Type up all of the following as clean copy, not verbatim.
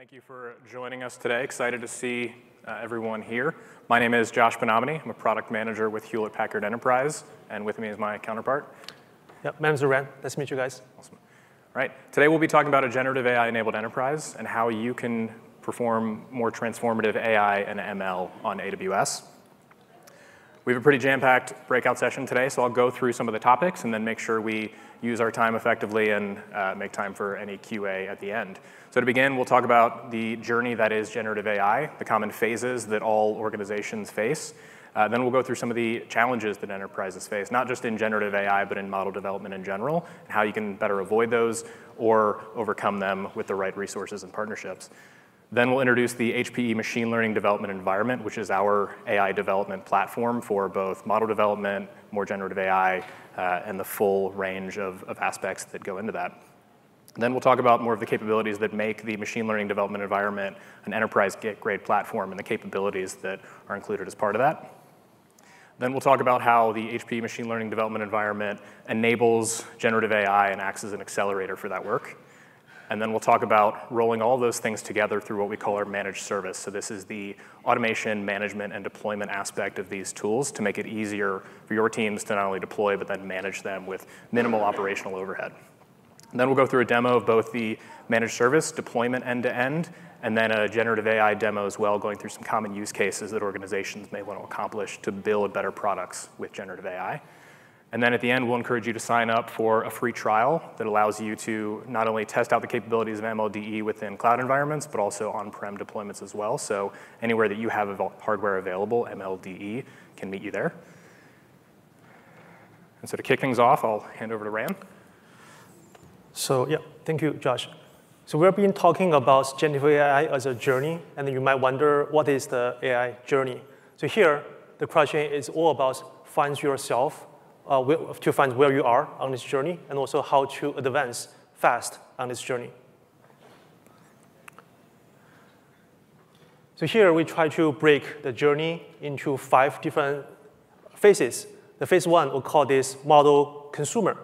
Thank you for joining us today. Excited to see everyone here. My name is Josh Benamini. I'm a product manager with Hewlett Packard Enterprise, and with me is my counterpart. Yep, my name's Ren. Nice to meet you guys. Awesome. All right, today we'll be talking about a generative AI-enabled enterprise and how you can perform more transformative AI and ML on AWS. We have a pretty jam-packed breakout session today, so I'll go through some of the topics and then make sure we use our time effectively and make time for any QA at the end. So to begin, we'll talk about the journey that is generative AI, the common phases that all organizations face. Then we'll go through some of the challenges that enterprises face, not just in generative AI, but in model development in general, and how you can better avoid those or overcome them with the right resources and partnerships. Then we'll introduce the HPE Machine Learning Development Environment, which is our AI development platform for both model development, more generative AI, and the full range of aspects that go into that. Then we'll talk about more of the capabilities that make the machine learning development environment an enterprise-grade platform and the capabilities that are included as part of that. Then we'll talk about how the HPE Machine Learning Development Environment enables generative AI and acts as an accelerator for that work. And then we'll talk about rolling all those things together through what we call our managed service. So this is the automation, management, and deployment aspect of these tools to make it easier for your teams to not only deploy, but then manage them with minimal operational overhead. And then we'll go through a demo of both the managed service, deployment end-to-end, and then a generative AI demo as well, going through some common use cases that organizations may want to accomplish to build better products with generative AI. And then at the end, we'll encourage you to sign up for a free trial that allows you to not only test out the capabilities of MLDE within cloud environments, but also on-prem deployments as well. So anywhere that you have hardware available, MLDE can meet you there. And so to kick things off, I'll hand over to Ran. So yeah, thank you, Josh. So we've been talking about generative AI as a journey, and you might wonder, what is the AI journey? So here, the question is all about find yourself, to find where you are on this journey, and also how to advance fast on this journey. So here we try to break the journey into 5 different phases. The phase 1, we'll call this model consumer.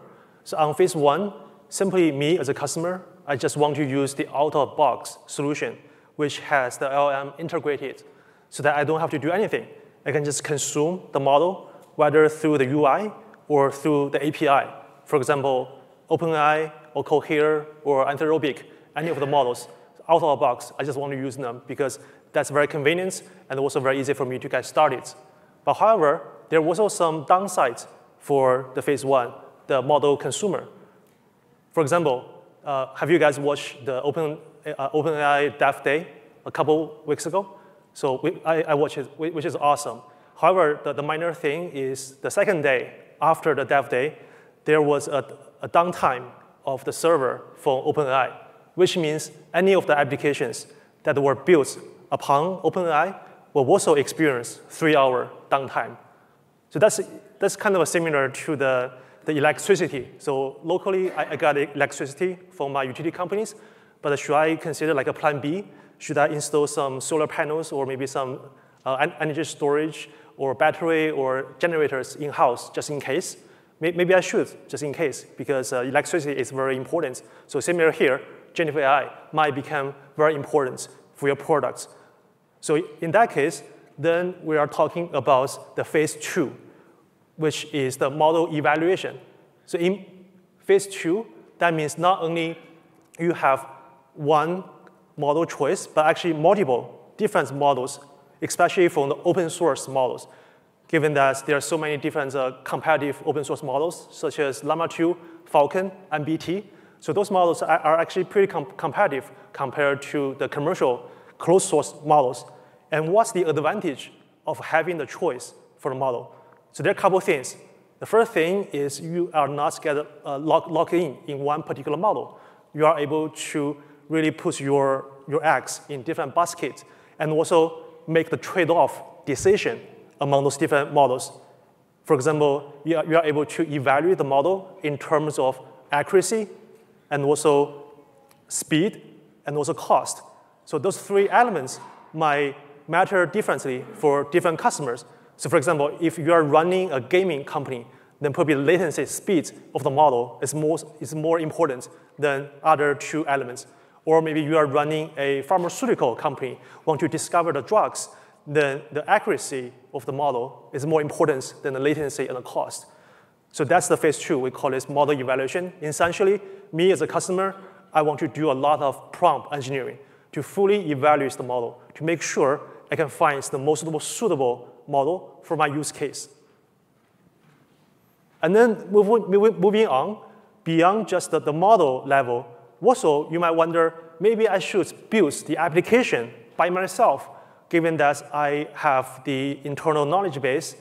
So on phase 1, simply me as a customer, I just want to use the out-of-box solution, which has the LLM integrated, so that I don't have to do anything. I can just consume the model, whether through the UI or through the API. For example, OpenAI or Cohere or Anthropic, any of the models, out of the box, I just want to use them because that's very convenient and also very easy for me to get started. But however, there was also some downsides for the phase 1, the model consumer. For example, have you guys watched the OpenAI Dev Day a couple weeks ago? So I watched it, which is awesome. However, the minor thing is the second day, after the dev day, there was a downtime of the server for OpenAI, which means any of the applications that were built upon OpenAI will also experience 3-hour downtime. So that's kind of similar to the electricity. So locally, I got electricity from my utility companies, but should I consider like a plan B? Should I install some solar panels or maybe some energy storage or battery or generators in-house just in case? Maybe I should just in case, because electricity is very important. So similar here, generative AI might become very important for your products. So in that case, then we are talking about the phase 2, which is the model evaluation. So in phase 2, that means not only you have one model choice, but actually multiple different models, especially from the open source models, given that there are so many different competitive open source models, such as Llama 2, Falcon, and BT. So those models are actually pretty competitive compared to the commercial closed source models. And what's the advantage of having the choice for the model? So there are a couple of things. The first thing is you are not locked in one particular model. You are able to really put your eggs in different baskets and also make the trade-off decision among those different models. For example, you are able to evaluate the model in terms of accuracy and also speed and also cost. So those 3 elements might matter differently for different customers. So for example, if you are running a gaming company, then probably the latency speed of the model is more important than other 2 elements. Or maybe you are running a pharmaceutical company, want to discover the drugs, then the accuracy of the model is more important than the latency and the cost. So that's the phase 2. We call this model evaluation. Essentially, me as a customer, I want to do a lot of prompt engineering to fully evaluate the model, to make sure I can find the most suitable model for my use case. And then moving on, beyond just the model level, also you might wonder, maybe I should build the application by myself, given that I have the internal knowledge base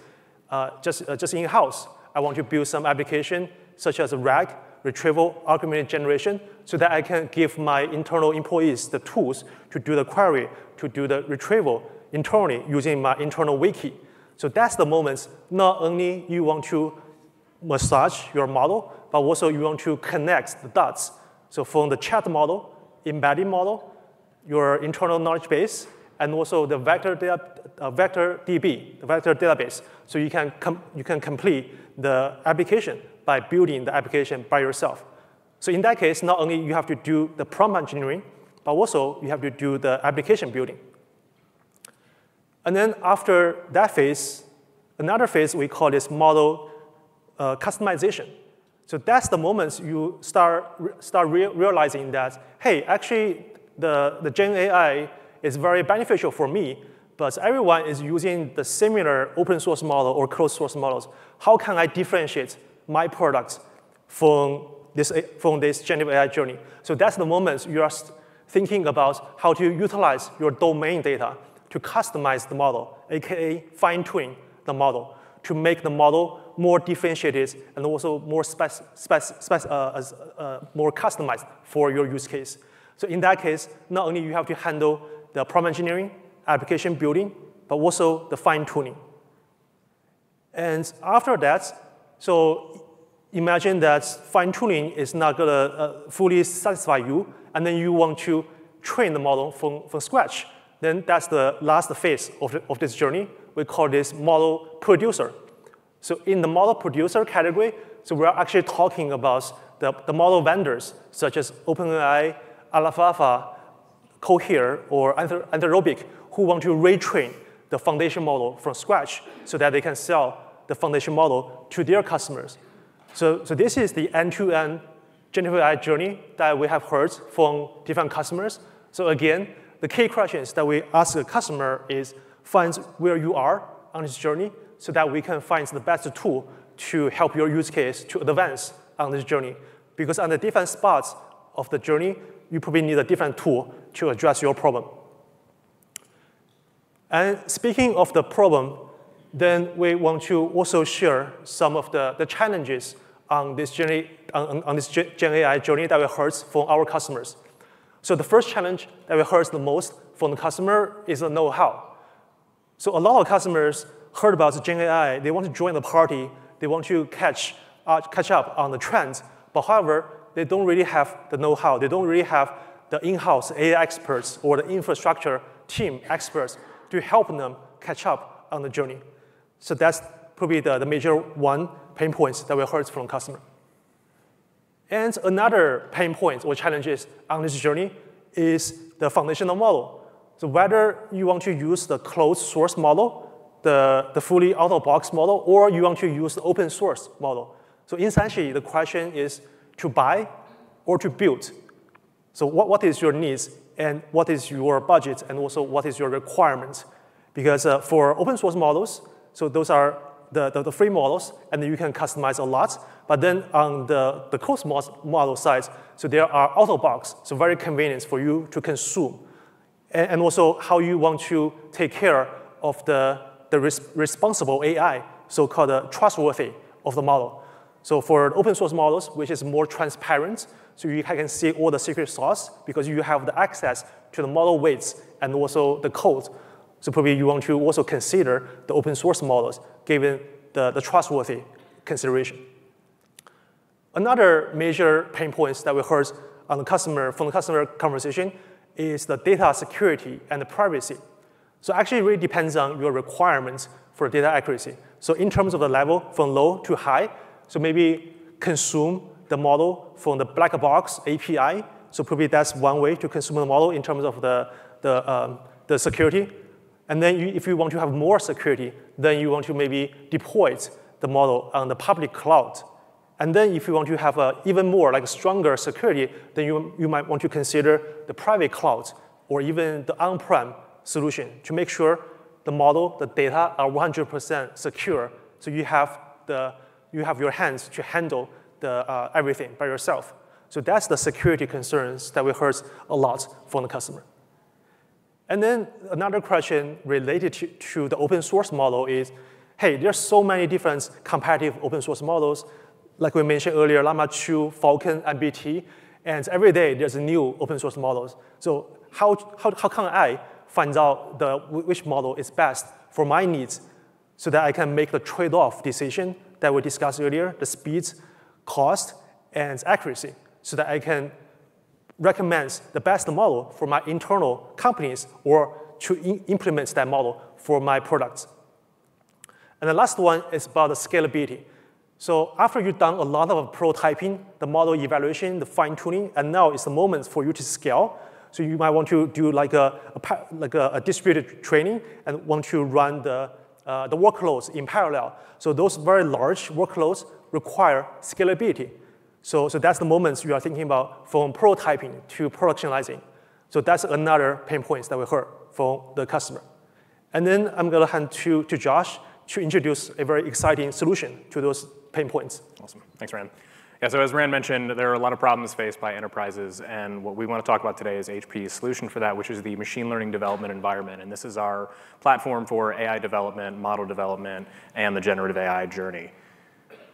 just in-house. I want to build some application such as a RAG, retrieval augmented generation, so that I can give my internal employees the tools to do the query, to do the retrieval internally using my internal wiki. So that's the moment not only you want to massage your model, but also you want to connect the dots. So from the chat model, embedding model, your internal knowledge base, and also the vector DB, the vector database. So you can complete the application by building the application by yourself. So in that case, not only you have to do the prompt engineering, but also you have to do the application building. And then after that phase, another phase we call this model customization. So that's the moment you start realizing that, hey, actually the Gen AI is very beneficial for me, but everyone is using the similar open source model or closed source models. How can I differentiate my products from this generative AI journey? So that's the moment you are thinking about how to utilize your domain data to customize the model, aka fine-tune the model, to make the model more differentiated and also more more customized for your use case. So in that case, not only you have to handle the prompt engineering, application building, but also the fine-tuning. And after that, so imagine that fine-tuning is not going to fully satisfy you, and then you want to train the model from scratch. Then that's the last phase of this journey. We call this model producer. So in the model producer category, so we're actually talking about the model vendors, such as OpenAI, Alfalfa, Cohere, or Anthropic, who want to retrain the foundation model from scratch so that they can sell the foundation model to their customers. So this is the end-to-end generative AI journey that we have heard from different customers. So again, the key questions that we ask the customer is find where you are on this journey so that we can find the best tool to help your use case to advance on this journey. Because on the different spots of the journey, you probably need a different tool to address your problem. And speaking of the problem, then we want to also share some of the challenges on this Gen AI journey that we heard from our customers. So the first challenge that we heard the most from the customer is the know-how. So a lot of customers heard about the Gen AI, they want to join the party, they want to catch up on the trends, but however, they don't really have the know-how, they don't really have the in-house AI experts or the infrastructure team experts to help them catch up on the journey. So that's probably the major pain points that we heard from customer. And another pain point or challenges on this journey is the foundational model. So whether you want to use the closed source model, the fully out-of-box model, or you want to use the open source model. So essentially, the question is to buy or to build. So what is your needs, and what is your budget, and also what is your requirement? Because for open source models, so those are the free models, and you can customize a lot. But then on the closed model side, so there are out-of-box, so very convenient for you to consume. And also how you want to take care of the responsible AI, so-called trustworthy of the model. So for open source models, which is more transparent, so you can see all the secret sauce because you have the access to the model weights and also the code. So probably you want to also consider the open source models given the trustworthy consideration. Another major pain points that we heard from the customer conversation is the data security and the privacy. So actually it really depends on your requirements for data accuracy. So in terms of the level from low to high, so maybe consume the model from the black box API So probably that's one way to consume the model in terms of the security. And then if you want to have more security, then you want to maybe deploy the model on the public cloud. And then if you want to have even more, like stronger security, then you might want to consider the private cloud or even the on-prem solution to make sure the model, the data are 100% secure. So you have your hands to handle everything by yourself. So that's the security concerns that we heard a lot from the customer. And then another question related to the open source model is, hey, there's so many different competitive open source models. Like we mentioned earlier, Llama 2, Falcon, MBT, and every day there's a new open source models. So how can I find out which model is best for my needs so that I can make the trade-off decision that we discussed earlier, the speed, cost, and accuracy, so that I can recommend the best model for my internal companies or to implement that model for my products. And the last one is about the scalability. So after you've done a lot of prototyping, the model evaluation, the fine-tuning, and now it's the moment for you to scale. So you might want to do like a distributed training and want to run the workloads in parallel. So those very large workloads require scalability. So that's the moments you are thinking about from prototyping to productionizing. So that's another pain points that we heard from the customer. And then I'm going to hand to Josh to introduce a very exciting solution to those pain points. Awesome. Thanks, Rand. Yeah, so as Rand mentioned, there are a lot of problems faced by enterprises, and what we want to talk about today is HPE's solution for that, which is the machine learning development environment. And this is our platform for AI development, model development, and the generative AI journey.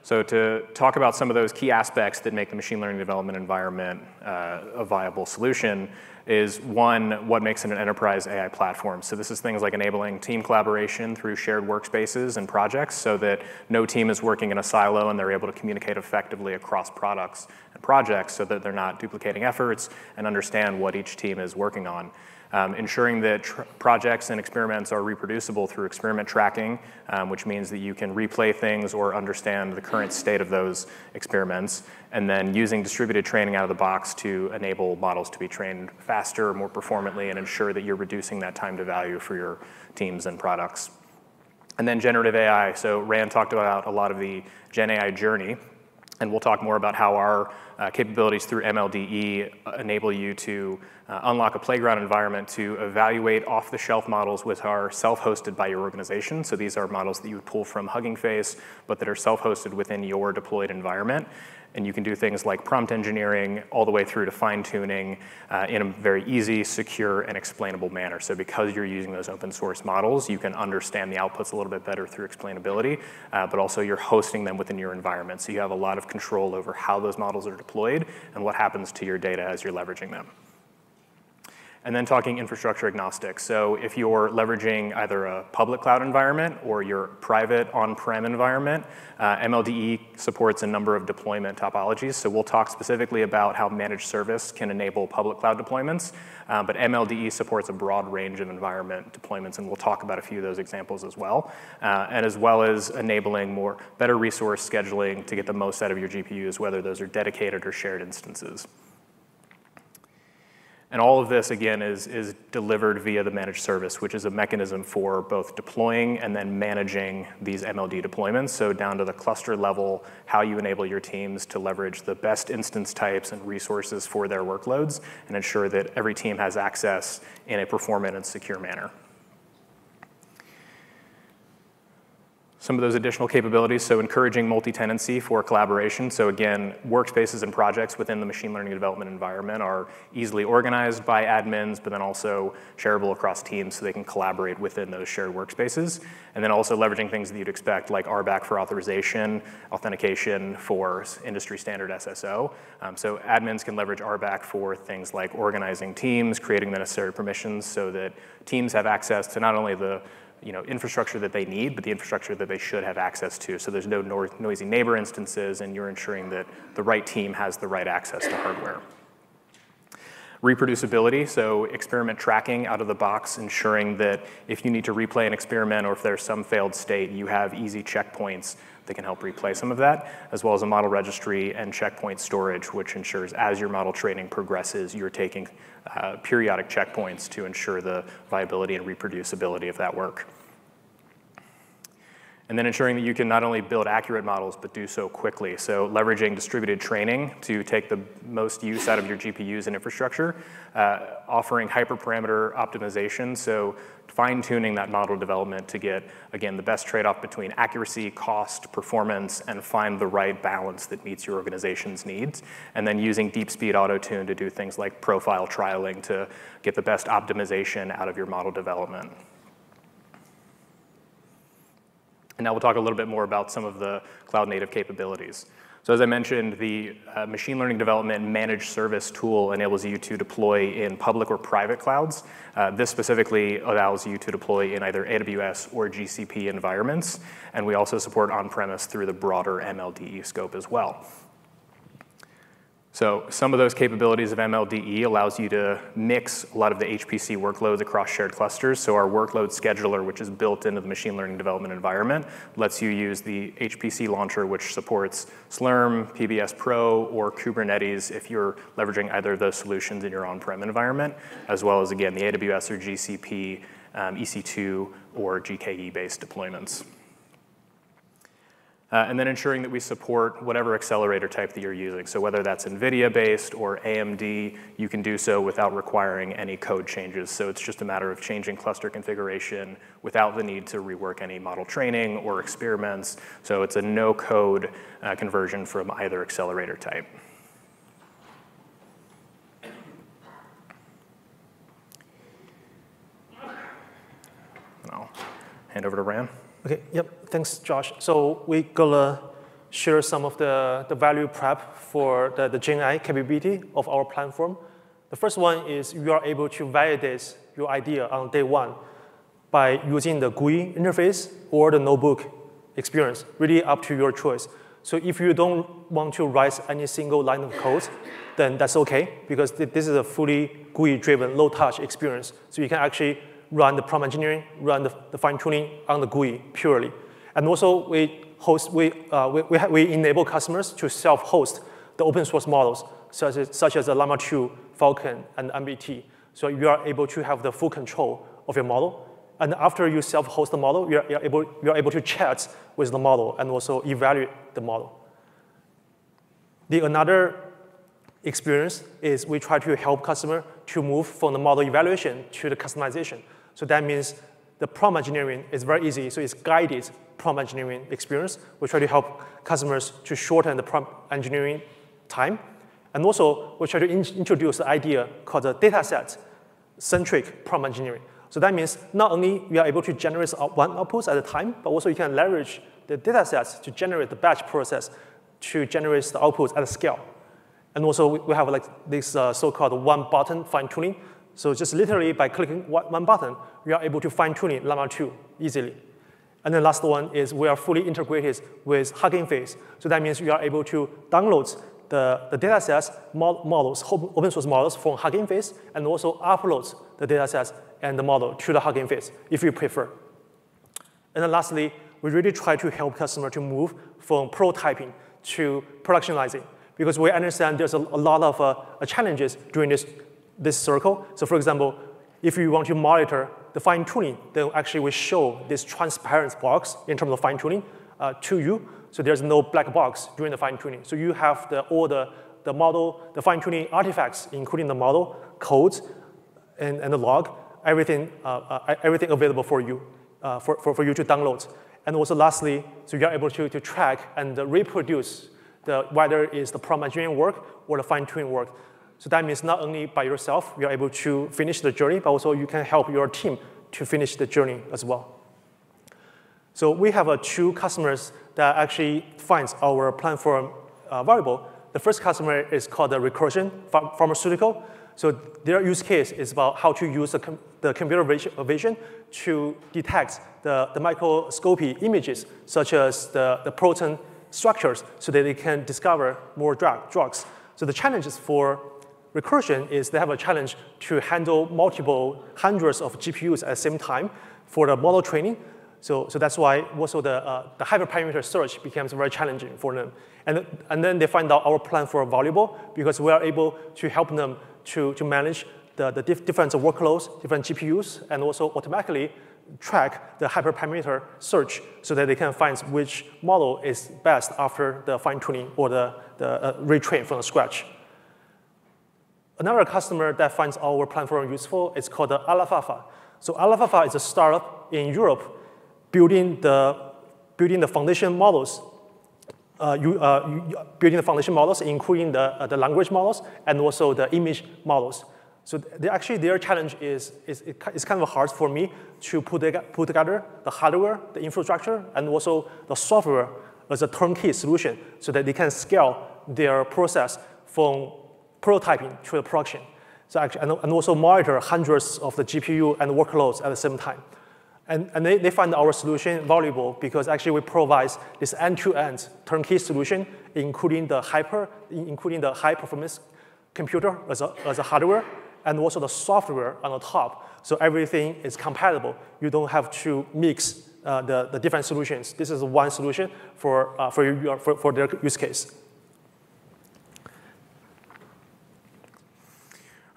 So to talk about some of those key aspects that make the machine learning development environment a viable solution is, one, what makes it an enterprise AI platform. So this is things like enabling team collaboration through shared workspaces and projects so that no team is working in a silo and they're able to communicate effectively across products and projects so that they're not duplicating efforts and understand what each team is working on. Ensuring that projects and experiments are reproducible through experiment tracking, which means that you can replay things or understand the current state of those experiments, and then using distributed training out of the box to enable models to be trained faster, more performantly, and ensure that you're reducing that time to value for your teams and products. And then generative AI. So Rand talked about a lot of the Gen AI journey, and we'll talk more about how our capabilities through MLDE enable you to unlock a playground environment to evaluate off-the-shelf models which are self-hosted by your organization. So these are models that you would pull from Hugging Face, but that are self-hosted within your deployed environment. And you can do things like prompt engineering all the way through to fine-tuning in a very easy, secure, and explainable manner. So because you're using those open source models, you can understand the outputs a little bit better through explainability, but also you're hosting them within your environment. So you have a lot of control over how those models are deployed and what happens to your data as you're leveraging them. And then talking infrastructure agnostic. So if you're leveraging either a public cloud environment or your private on-prem environment, MLDE supports a number of deployment topologies. So we'll talk specifically about how managed service can enable public cloud deployments, but MLDE supports a broad range of environment deployments, and we'll talk about a few of those examples as well, and as well as enabling better resource scheduling to get the most out of your GPUs, whether those are dedicated or shared instances. And all of this, again, is delivered via the managed service, which is a mechanism for both deploying and then managing these MLD deployments. So down to the cluster level, how you enable your teams to leverage the best instance types and resources for their workloads and ensure that every team has access in a performant and secure manner. Some of those additional capabilities, so encouraging multi-tenancy for collaboration. So again, workspaces and projects within the machine learning development environment are easily organized by admins, but then also shareable across teams so they can collaborate within those shared workspaces. And then also leveraging things that you'd expect, like RBAC for authorization, authentication for industry standard SSO. So admins can leverage RBAC for things like organizing teams, creating the necessary permissions so that teams have access to not only the infrastructure that they need, but the infrastructure that they should have access to. So there's no noisy neighbor instances, and you're ensuring that the right team has the right access to hardware. Reproducibility, so experiment tracking out of the box, ensuring that if you need to replay an experiment or if there's some failed state, you have easy checkpoints that can help replay some of that, as well as a model registry and checkpoint storage, which ensures as your model training progresses, you're taking periodic checkpoints to ensure the viability and reproducibility of that work. And then ensuring that you can not only build accurate models, but do so quickly. So leveraging distributed training to take the most use out of your GPUs and infrastructure, offering hyperparameter optimization, so fine-tuning that model development to get, again, the best trade-off between accuracy, cost, performance, and find the right balance that meets your organization's needs. And then using deep speed auto-tune to do things like profile trialing to get the best optimization out of your model development. And now we'll talk a little bit more about some of the cloud-native capabilities. So as I mentioned, the machine learning development managed service tool enables you to deploy in public or private clouds. This specifically allows you to deploy in either AWS or GCP environments. And we also support on-premise through the broader MLDE scope as well. So some of those capabilities of MLDE allows you to mix a lot of the HPC workloads across shared clusters. So our workload scheduler, which is built into the machine learning development environment, lets you use the HPC launcher, which supports Slurm, PBS Pro, or Kubernetes if you're leveraging either of those solutions in your on-prem environment, as well as, again, the AWS or GCP, EC2, or GKE-based deployments. And then ensuring that we support whatever accelerator type that you're using. So whether that's NVIDIA-based or AMD, you can do so without requiring any code changes. So it's just a matter of changing cluster configuration without the need to rework any model training or experiments. So it's a no-code conversion from either accelerator type. And I'll hand over to Ran. Okay, yep, thanks, Josh. So we're gonna share some of the value prep for the Gen AI capability of our platform. The first one is you are able to validate your idea on day one by using the GUI interface or the notebook experience, really up to your choice. So if you don't want to write any single line of code, then that's okay, because this is a fully GUI-driven, low-touch experience. So you can actually run the prompt engineering, run the fine-tuning on the GUI purely. And also, we enable customers to self-host the open source models, such as the Llama 2, Falcon, and MBT. So you are able to have the full control of your model. And after you self-host the model, you're able to chat with the model and also evaluate the model. Another experience is we try to help customer to move from the model evaluation to the customization. So that means the prompt engineering is very easy. So it's guided prompt engineering experience. We try to help customers to shorten the prompt engineering time. And also, we try to introduce the idea called the dataset-centric prompt engineering. So that means not only we are able to generate one output at a time, but also you can leverage the datasets to generate the batch process to generate the outputs at a scale. And also, we have like this so-called one-button fine-tuning. So just literally by clicking one button, we are able to fine-tune Llama 2 easily. And the last one is we are fully integrated with Hugging Face. So that means you are able to download the datasets, models, open source models from Hugging Face, and also upload the datasets and the model to the Hugging Face if you prefer. And then lastly, we really try to help customers to move from prototyping to productionizing, because we understand there's a lot of challenges during this circle. So for example, if you want to monitor the fine-tuning, then actually we show this transparent box in terms of fine-tuning to you. So there's no black box during the fine-tuning. So you have all the model, the fine-tuning artifacts, including the model, codes, and the log, everything available for you, for you to download. And also lastly, so you're able to track and reproduce whether it's the prompt engineering work or the fine-tuning work. So that means not only by yourself, you're able to finish the journey, but also you can help your team to finish the journey as well. So we have two customers that actually finds our platform valuable. The first customer is called the Recursion Pharmaceutical. So their use case is about how to use the computer vision to detect the microscopy images, such as the protein structures, so that they can discover more drugs. So the challenges for recursion is they have a challenge to handle multiple hundreds of GPUs at the same time for the model training. So that's why also the hyperparameter search becomes very challenging for them. And then they find out our platform valuable because we are able to help them to manage the different workloads, different GPUs, and also automatically track the hyperparameter search so that they can find which model is best after the fine-tuning or the retrain from scratch. Another customer that finds our platform useful is called Alfafa. So Alfafa is a startup in Europe building the foundation models, building the foundation models, including the language models and also the image models. So their challenge is kind of hard for me to put together the hardware, the infrastructure, and also the software as a turnkey solution so that they can scale their process from prototyping to the production. So actually, and also monitor hundreds of the GPU and workloads at the same time. And they find our solution valuable because actually we provide this end-to-end turnkey solution, including the high-performance computer as a hardware, and also the software on the top. So everything is compatible. You don't have to mix the different solutions. This is one solution for their use case.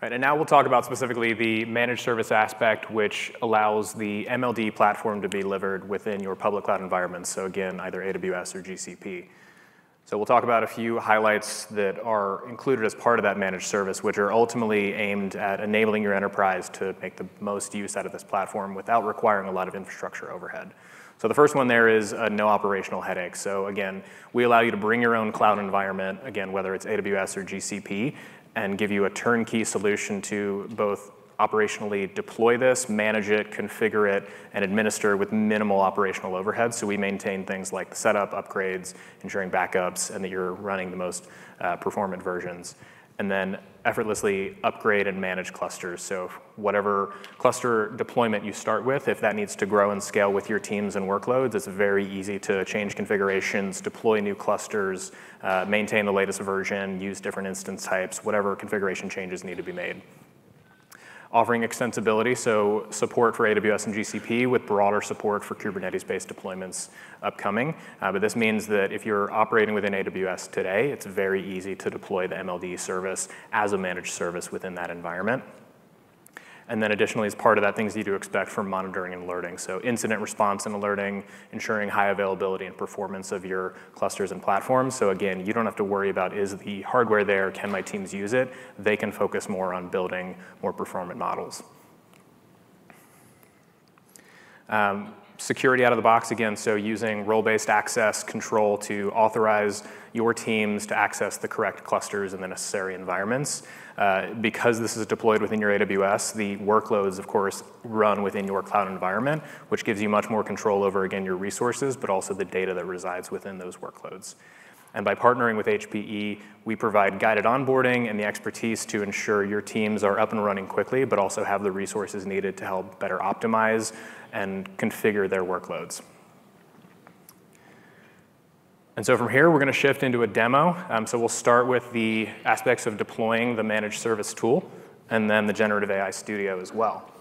Right, and now we'll talk about specifically the managed service aspect, which allows the MLD platform to be delivered within your public cloud environments. So again, either AWS or GCP. So we'll talk about a few highlights that are included as part of that managed service, which are ultimately aimed at enabling your enterprise to make the most use out of this platform without requiring a lot of infrastructure overhead. So the first one there is no operational headache. So again, we allow you to bring your own cloud environment, again, whether it's AWS or GCP, and give you a turnkey solution to both operationally deploy this, manage it, configure it, and administer with minimal operational overhead. So we maintain things like the setup, upgrades, ensuring backups, and that you're running the most performant versions. And then effortlessly upgrade and manage clusters. So whatever cluster deployment you start with, if that needs to grow and scale with your teams and workloads, it's very easy to change configurations, deploy new clusters, maintain the latest version, use different instance types, whatever configuration changes need to be made. Offering extensibility, so support for AWS and GCP with broader support for Kubernetes-based deployments upcoming. But this means that if you're operating within AWS today, it's very easy to deploy the MLD service as a managed service within that environment. And then additionally, as part of that, things you do expect from monitoring and alerting. So incident response and alerting, ensuring high availability and performance of your clusters and platforms. So again, you don't have to worry about, is the hardware there, can my teams use it? They can focus more on building more performant models. Security out of the box, again, so using role-based access control to authorize your teams to access the correct clusters in the necessary environments. Because this is deployed within your AWS, the workloads, of course, run within your cloud environment, which gives you much more control over, again, your resources, but also the data that resides within those workloads. And by partnering with HPE, we provide guided onboarding and the expertise to ensure your teams are up and running quickly, but also have the resources needed to help better optimize and configure their workloads. And so from here, we're going to shift into a demo. So we'll start with the aspects of deploying the managed service tool, and then the generative AI studio as well.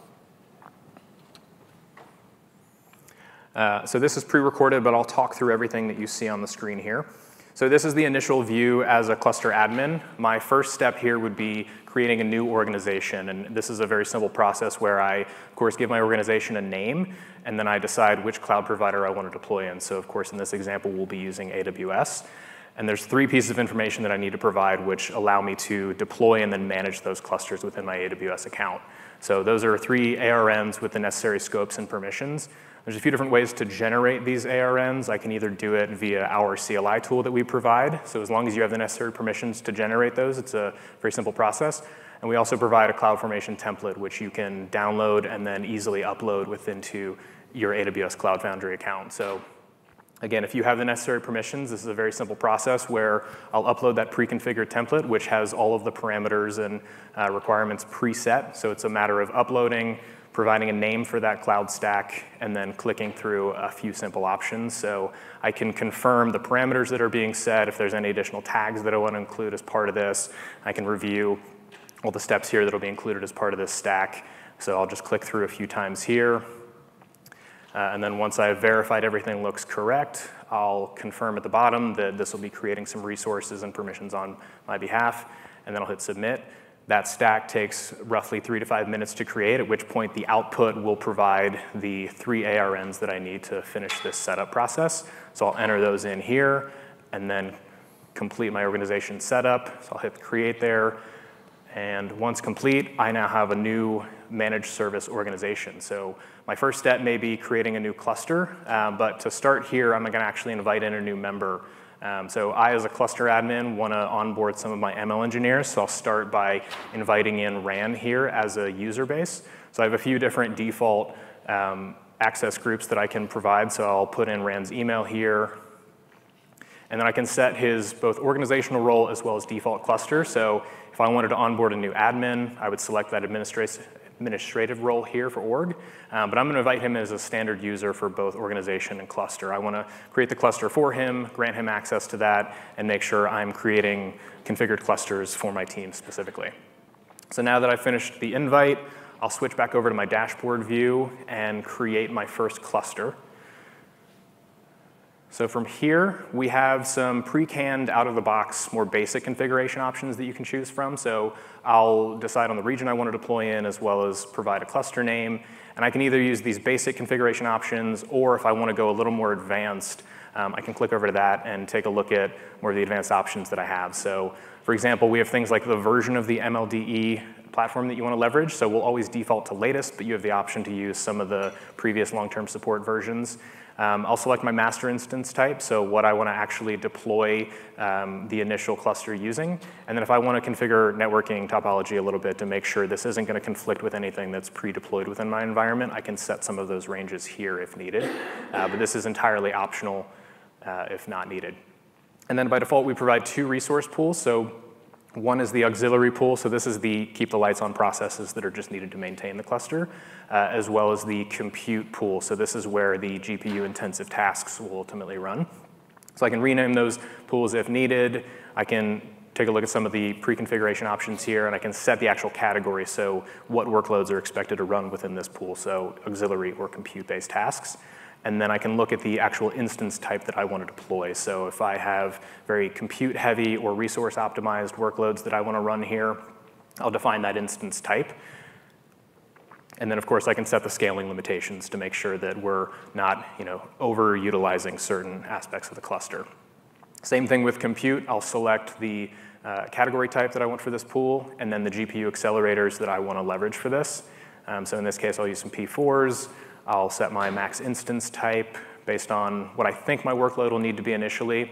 So this is pre-recorded, but I'll talk through everything that you see on the screen here. So this is the initial view as a cluster admin. My first step here would be creating a new organization. And this is a very simple process where I, of course, give my organization a name, and then I decide which cloud provider I want to deploy in. So of course, in this example, we'll be using AWS. And there's 3 pieces of information that I need to provide which allow me to deploy and then manage those clusters within my AWS account. So those are 3 ARNs with the necessary scopes and permissions. There's a few different ways to generate these ARNs. I can either do it via our CLI tool that we provide. So as long as you have the necessary permissions to generate those, it's a very simple process. And we also provide a CloudFormation template, which you can download and then easily upload into your AWS Cloud Foundry account. So again, if you have the necessary permissions, this is a very simple process where I'll upload that pre-configured template, which has all of the parameters and requirements preset. So it's a matter of uploading, providing a name for that cloud stack, and then clicking through a few simple options. So I can confirm the parameters that are being set, if there's any additional tags that I want to include as part of this. I can review all the steps here that will be included as part of this stack. So I'll just click through a few times here. And then once I've verified everything looks correct, I'll confirm at the bottom that this will be creating some resources and permissions on my behalf, and then I'll hit submit. That stack takes roughly 3 to 5 minutes to create, at which point the output will provide the 3 ARNs that I need to finish this setup process. So I'll enter those in here and then complete my organization setup. So I'll hit create there. And once complete, I now have a new managed service organization. So my first step may be creating a new cluster, but to start here, I'm gonna actually invite in a new member. So I, as a cluster admin, wanna onboard some of my ML engineers, so I'll start by inviting in Ran here as a user base. So I have a few different default access groups that I can provide, so I'll put in Ran's email here, and then I can set his both organizational role as well as default cluster. So if I wanted to onboard a new admin, I would select that administrative role here for org, but I'm gonna invite him as a standard user for both organization and cluster. I wanna create the cluster for him, grant him access to that, and make sure I'm creating configured clusters for my team specifically. So now that I've finished the invite, I'll switch back over to my dashboard view and create my first cluster. So from here, we have some pre-canned, out-of-the-box, more basic configuration options that you can choose from. So I'll decide on the region I want to deploy in, as well as provide a cluster name. And I can either use these basic configuration options, or if I want to go a little more advanced, I can click over to that and take a look at more of the advanced options that I have. So for example, we have things like the version of the MLDE platform that you want to leverage. So we'll always default to latest, but you have the option to use some of the previous long-term support versions. I'll select my master instance type, so what I want to actually deploy the initial cluster using. And then if I want to configure networking topology a little bit to make sure this isn't going to conflict with anything that's pre-deployed within my environment, I can set some of those ranges here if needed. But this is entirely optional if not needed. And then by default, we provide 2 resource pools. So one is the auxiliary pool, so this is the keep the lights on processes that are just needed to maintain the cluster, as well as the compute pool. So this is where the GPU intensive tasks will ultimately run. So I can rename those pools if needed. I can take a look at some of the pre-configuration options here, and I can set the actual category, so what workloads are expected to run within this pool, so auxiliary or compute-based tasks. And then I can look at the actual instance type that I want to deploy. So if I have very compute-heavy or resource-optimized workloads that I want to run here, I'll define that instance type. And then, of course, I can set the scaling limitations to make sure that we're not, overutilizing certain aspects of the cluster. Same thing with compute. I'll select the category type that I want for this pool, and then the GPU accelerators that I want to leverage for this. So in this case, I'll use some P4s. I'll set my max instance type based on what I think my workload will need to be initially.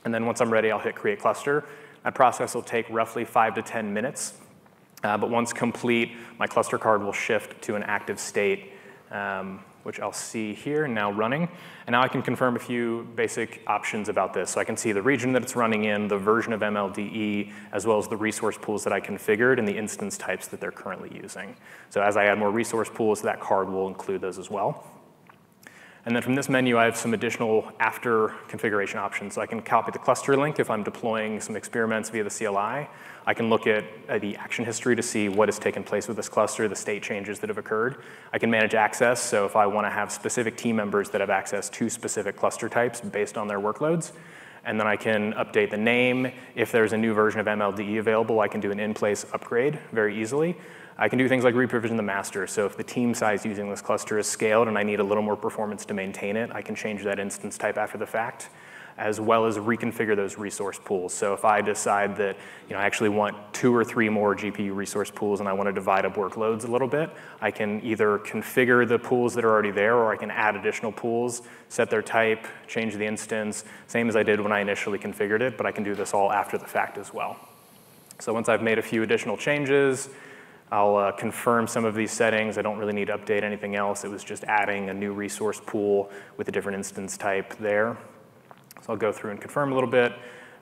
And then once I'm ready, I'll hit create cluster. That process will take roughly 5 to 10 minutes. But once complete, my cluster card will shift to an active state, which I'll see here now running. And now I can confirm a few basic options about this. So I can see the region that it's running in, the version of MLDE, as well as the resource pools that I configured and the instance types that they're currently using. So as I add more resource pools, that card will include those as well. And then from this menu, I have some additional after configuration options. So I can copy the cluster link if I'm deploying some experiments via the CLI. I can look at the action history to see what has taken place with this cluster, the state changes that have occurred. I can manage access, so if I want to have specific team members that have access to specific cluster types based on their workloads. And then I can update the name. If there's a new version of MLDE available, I can do an in-place upgrade very easily. I can do things like reprovision the master. So if the team size using this cluster is scaled and I need a little more performance to maintain it, I can change that instance type after the fact, as well as reconfigure those resource pools. So if I decide that I actually want 2 or 3 more GPU resource pools and I want to divide up workloads a little bit, I can either configure the pools that are already there, or I can add additional pools, set their type, change the instance, same as I did when I initially configured it, but I can do this all after the fact as well. So once I've made a few additional changes, I'll confirm some of these settings. I don't really need to update anything else. It was just adding a new resource pool with a different instance type there. So I'll go through and confirm a little bit.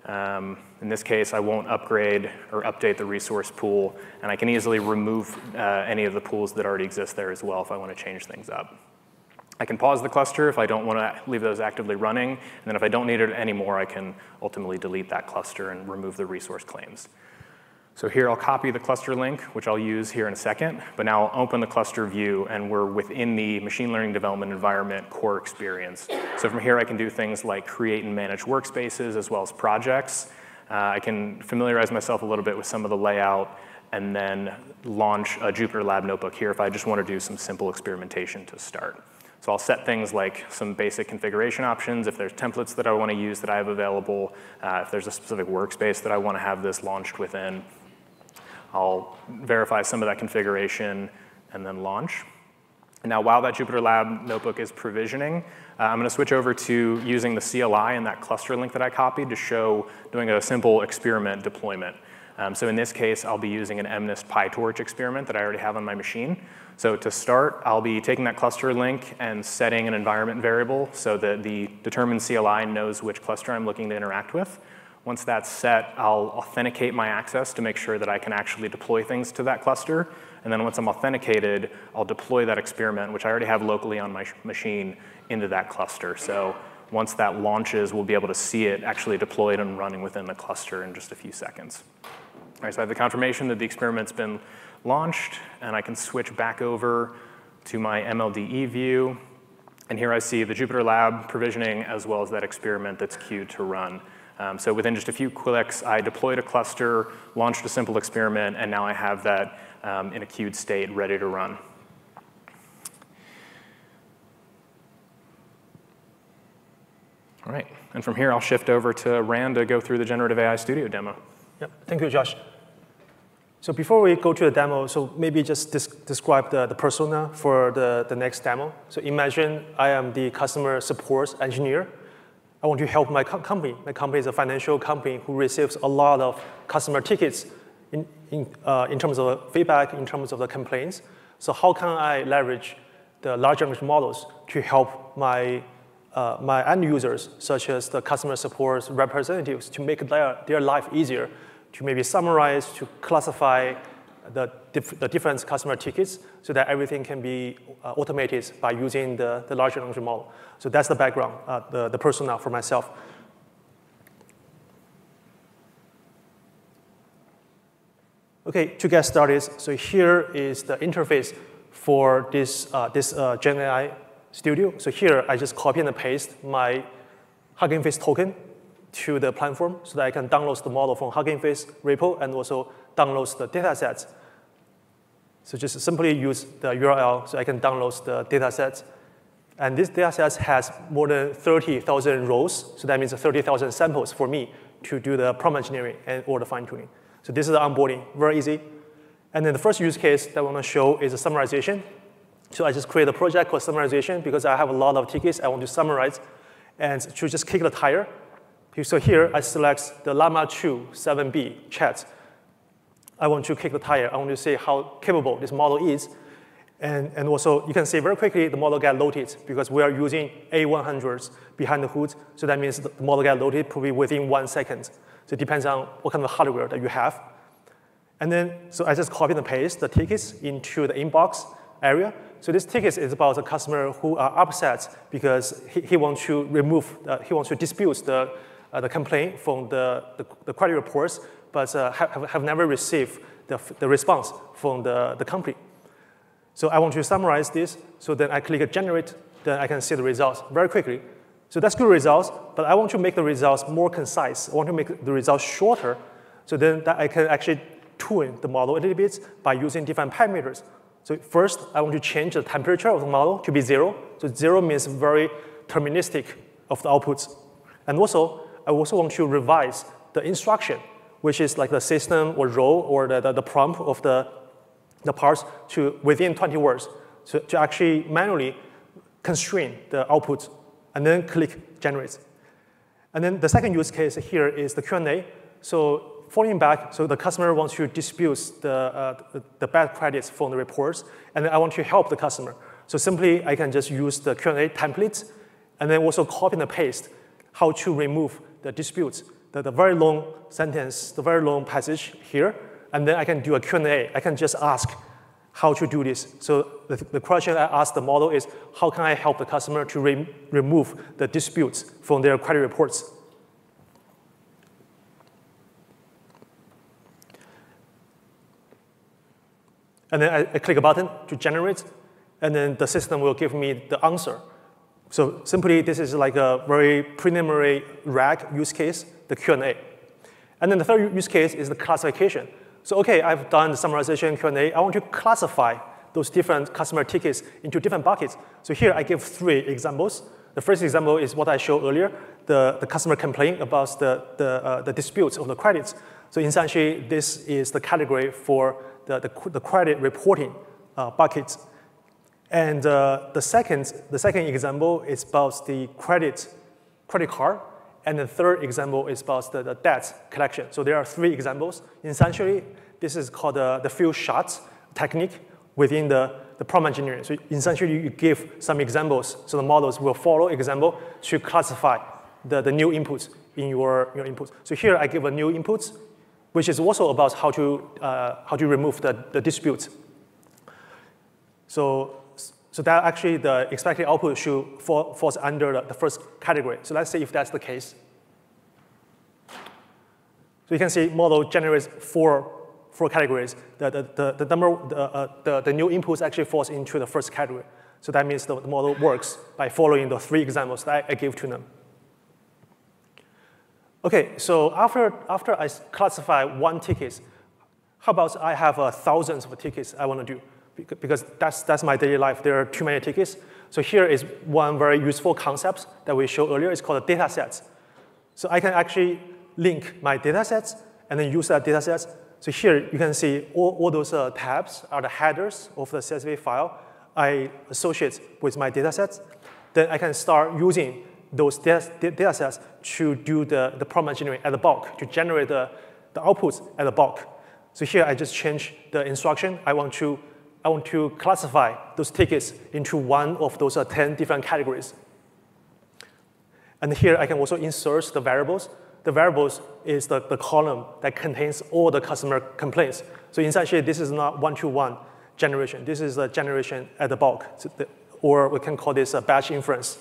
In this case, I won't upgrade or update the resource pool, and I can easily remove any of the pools that already exist there as well if I want to change things up. I can pause the cluster if I don't want to leave those actively running, and then if I don't need it anymore, I can ultimately delete that cluster and remove the resource claims. So here I'll copy the cluster link, which I'll use here in a second, but now I'll open the cluster view and we're within the machine learning development environment core experience. So from here I can do things like create and manage workspaces as well as projects. I can familiarize myself a little bit with some of the layout and then launch a Jupyter Lab notebook here if I just want to do some simple experimentation to start. So I'll set things like some basic configuration options, if there's templates that I want to use that I have available, if there's a specific workspace that I want to have this launched within. I'll verify some of that configuration and then launch. And now while that Jupyter Lab notebook is provisioning, I'm going to switch over to using the CLI and that cluster link that I copied to show doing a simple experiment deployment. So in this case, I'll be using an MNIST PyTorch experiment that I already have on my machine. So to start, I'll be taking that cluster link and setting an environment variable so that the determined CLI knows which cluster I'm looking to interact with. Once that's set, I'll authenticate my access to make sure that I can actually deploy things to that cluster. And then once I'm authenticated, I'll deploy that experiment, which I already have locally on my machine, into that cluster. So once that launches, we'll be able to see it actually deployed and running within the cluster in just a few seconds. All right, so I have the confirmation that the experiment's been launched, and I can switch back over to my MLDE view. And here I see the Jupyter Lab provisioning as well as that experiment that's queued to run. So within just a few clicks, I deployed a cluster, launched a simple experiment, and now I have that in a queued state ready to run. All right, and from here, I'll shift over to Rand to go through the Generative AI Studio demo. Yep. Thank you, Josh. So before we go to the demo, so maybe just describe the persona for the next demo. So imagine I am the customer support engineer. I want to help my company. My company is a financial company who receives a lot of customer tickets in terms of feedback, in terms of the complaints. So how can I leverage the large language models to help my end users, such as the customer support representatives, to make their life easier, to maybe summarize, to classify the different customer tickets so that everything can be automated by using the large language model. So that's the background, the persona for myself. OK, to get started, so here is the interface for this Gen AI Studio. So here, I just copy and paste my Hugging Face token to the platform so that I can download the model from Hugging Face repo and also download the datasets. So just simply use the URL so I can download the datasets. And this dataset has more than 30,000 rows. So that means 30,000 samples for me to do the prompt engineering or the fine-tuning. So this is the onboarding, very easy. And then the first use case that I want to show is a summarization. So I just create a project called summarization because I have a lot of tickets I want to summarize. And to just kick the tire. So here, I select the Llama 2 7B chat. I want to kick the tire. I want to see how capable this model is. And also, you can see very quickly the model got loaded because we are using A100s behind the hood. So that means the model got loaded probably within 1 second. So it depends on what kind of hardware that you have. And then, so I just copy and paste the tickets into the inbox area. So this ticket is about a customer who are upset because he wants to dispute the complaint from the query reports, but have never received the response from the company. So I want to summarize this, so then I click generate, then I can see the results very quickly. So that's good results, but I want to make the results more concise. I want to make the results shorter, so then that I can actually tune the model a little bit by using different parameters. So first, I want to change the temperature of the model to be 0. So 0 means very deterministic of the outputs. And also, I also want to revise the instruction, which is like the system or role or the prompt of the parts to within 20 words, so to actually manually constrain the output, and then click generate. And then the second use case here is the Q&A. So falling back, so the customer wants to dispute the bad credits from the reports, and then I want to help the customer. So simply, I can just use the Q&A template, and then also copy and paste how to remove the disputes, the very long sentence, the very long passage here, and then I can do a Q&A. I can just ask how to do this. So the question I ask the model is, how can I help the customer to remove the disputes from their credit reports? And then I click a button to generate, and then the system will give me the answer. So simply, this is like a very preliminary RAG use case, the Q&A. And then the third use case is the classification. So OK, I've done the summarization Q&A. I want to classify those different customer tickets into different buckets. So here I give 3 examples. The first example is what I showed earlier, the customer complaint about the disputes of the credits. So essentially, this is the category for the credit reporting buckets. And the second example is about the credit card. And the third example is about the debt collection. So there are 3 examples. Essentially, this is called the few shots technique within the prompt engineering. So essentially, you give some examples. So the models will follow example to classify the new inputs in your inputs. So here, I give a new inputs, which is also about how to remove the disputes. So that actually the expected output should falls under the first category. So let's say if that's the case. So you can see model generates four categories. The new inputs actually falls into the first category. So that means the model works by following the 3 examples that I gave to them. OK, so after I classify 1 ticket, how about I have thousands of tickets I want to do? Because that's my daily life. There are too many tickets. So here is one very useful concept that we showed earlier. It's called data sets. So I can actually link my data sets and then use that data sets. So here you can see all those tabs are the headers of the CSV file I associate with my data sets. Then I can start using those data sets to do the prompt engineering at the bulk, to generate the outputs at the bulk. So here I just change the instruction. I want to classify those tickets into one of those 10 different categories. And here I can also insert the variables. The variables is the column that contains all the customer complaints. So essentially, this is not one-to-one generation. This is a generation at the bulk, or we can call this a batch inference.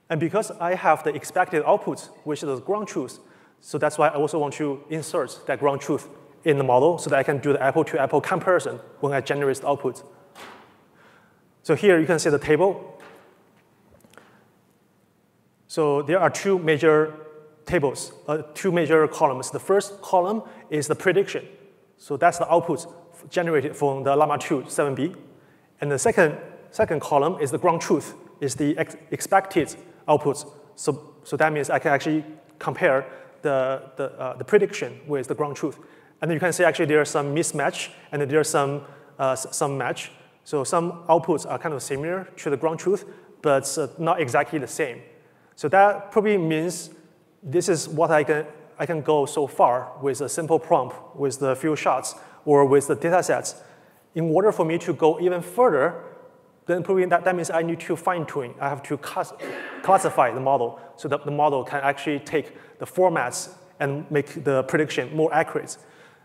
And because I have the expected output, which is the ground truth, so that's why I also want to insert that ground truth in the model so that I can do the apple-to-apple comparison when I generate the output. So here you can see the table. So there are 2 major tables, 2 major columns. The first column is the prediction. So that's the output generated from the Llama 2 7B. And the second column is the ground truth, is the expected outputs. So that means I can actually compare the prediction with the ground truth. And then you can see actually there's some mismatch, and then there's some match. So some outputs are kind of similar to the ground truth, but not exactly the same. So that probably means this is what I can go so far with a simple prompt, with the few shots, or with the data sets. In order for me to go even further, then probably that means I need to fine-tune. I have to classify the model so that the model can actually take the formats and make the prediction more accurate.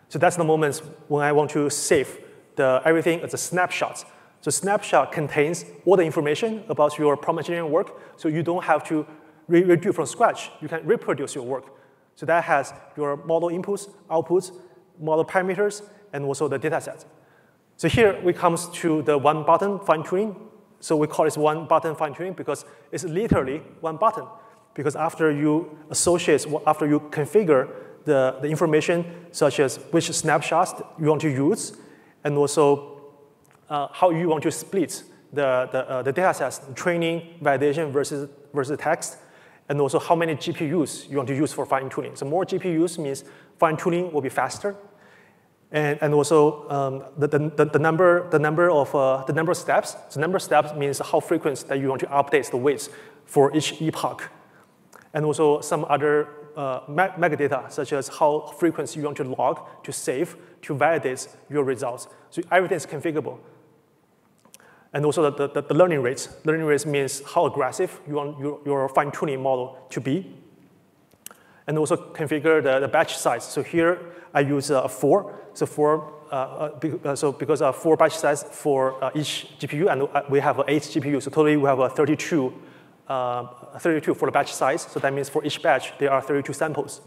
So that's the moments when I want to save everything as a snapshot. So snapshot contains all the information about your prompt engineering work, so you don't have to redo from scratch. You can reproduce your work. So that has your model inputs, outputs, model parameters, and also the data set. So here we come to the one-button fine-tuning. So we call this one-button fine-tuning because it's literally one button. Because after you configure the information, such as which snapshots you want to use, and also how you want to split the data sets, training, validation versus text, and also how many GPUs you want to use for fine-tuning. So more GPUs means fine-tuning will be faster. And also the number of steps. So number of steps means how frequent that you want to update the weights for each epoch. And also some other metadata, such as how frequent you want to log, to save, to validate your results. So everything is configurable. And also the learning rates. Learning rates means how aggressive you want your fine-tuning model to be. And also configure the batch size. So here I use 4. So because 4 batch size for each GPU, and we have 8 GPUs. So totally we have 32 for the batch size. So that means for each batch, there are 32 samples.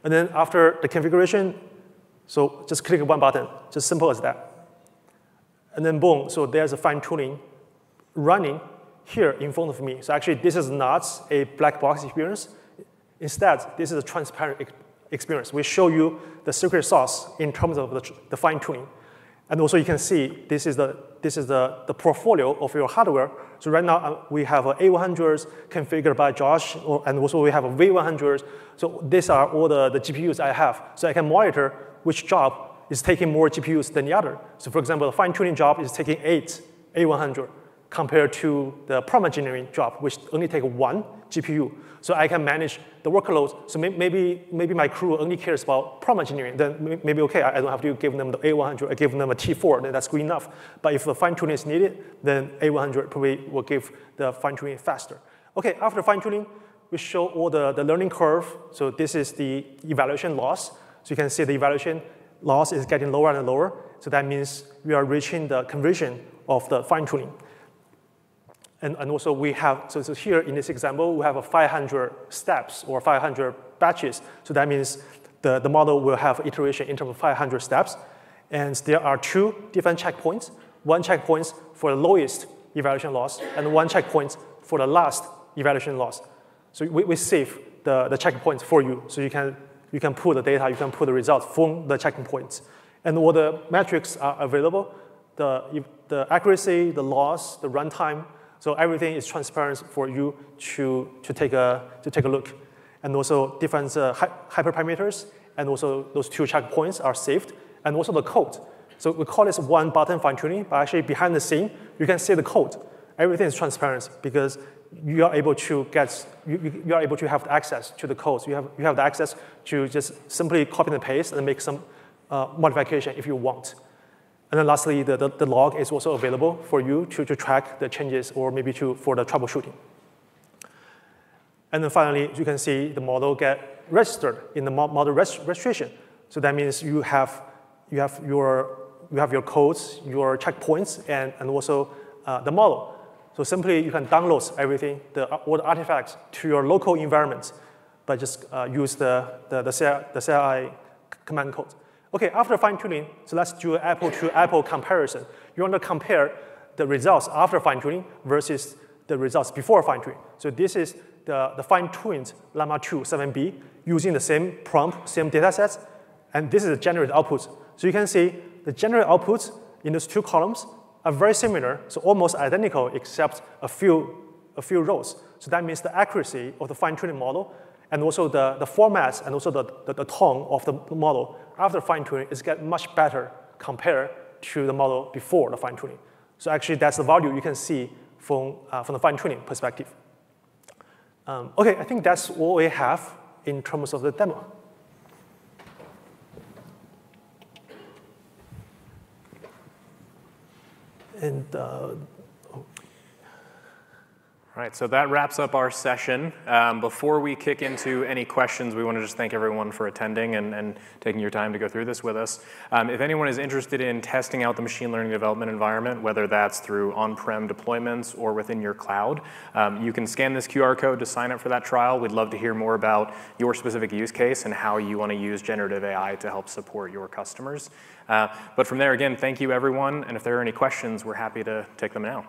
And then after the configuration, so just click one button, just simple as that. And then boom, so there's a fine-tuning running here in front of me. So actually, this is not a black box experience. Instead, this is a transparent experience. We show you the secret sauce in terms of the fine-tuning. And also, you can see this is the portfolio of your hardware. So right now, we have A100s configured by Josh, and also we have a V100s. So these are all the GPUs I have. So I can monitor which job is taking more GPUs than the other. So for example, the fine-tuning job is taking 8 A100 compared to the prompt engineering job, which only take 1 GPU. So I can manage the workloads. So maybe my crew only cares about prompt engineering. Then maybe, OK, I don't have to give them the A100. I give them a T4. Then that's good enough. But if the fine-tuning is needed, then A100 probably will give the fine-tuning faster. OK, after fine-tuning, we show all the learning curve. So this is the evaluation loss. So you can see the evaluation loss is getting lower and lower. So that means we are reaching the conversion of the fine-tuning. And also we have, so here in this example, we have 500 steps or 500 batches. So that means the model will have iteration in terms of 500 steps. And there are 2 different checkpoints. 1 checkpoint for the lowest evaluation loss, and 1 checkpoint for the last evaluation loss. So we save the checkpoints for you. So you can pull the data, you can pull the results from the checkpoints. And all the metrics are available, the accuracy, the loss, the runtime. So everything is transparent for you to take a look. And also different hyperparameters, and also those 2 checkpoints are saved, and also the code. So we call this one-button fine-tuning, but actually behind the scene, you can see the code. Everything is transparent because you are able to you are able to have access to the code. So you have the access to just simply copy and paste and make some modification if you want. And then lastly, the log is also available for you to track the changes or maybe for the troubleshooting. And then finally, you can see the model get registered in the model registration. So that means you have your codes, your checkpoints, and also the model. So simply, you can download everything, all the artifacts to your local environment, by just use the CLI command code. OK, after fine-tuning, so let's do an apple-to-apple comparison. You want to compare the results after fine-tuning versus the results before fine-tuning. So this is the fine-tuned Llama 2 7B using the same prompt, same data sets, and this is the generated output. So you can see the generated outputs in those 2 columns are very similar, so almost identical except a few rows. So that means the accuracy of the fine-tuning model and also the formats and also the tone of the model after fine-tuning is get much better compared to the model before the fine-tuning. So actually, that's the value you can see from the fine-tuning perspective. OK, I think that's all we have in terms of the demo. And All right, so that wraps up our session. Before we kick into any questions, we want to just thank everyone for attending and taking your time to go through this with us. If anyone is interested in testing out the machine learning development environment, whether that's through on-prem deployments or within your cloud, you can scan this QR code to sign up for that trial. We'd love to hear more about your specific use case and how you want to use generative AI to help support your customers. But from there, again, thank you, everyone. And if there are any questions, we're happy to take them now.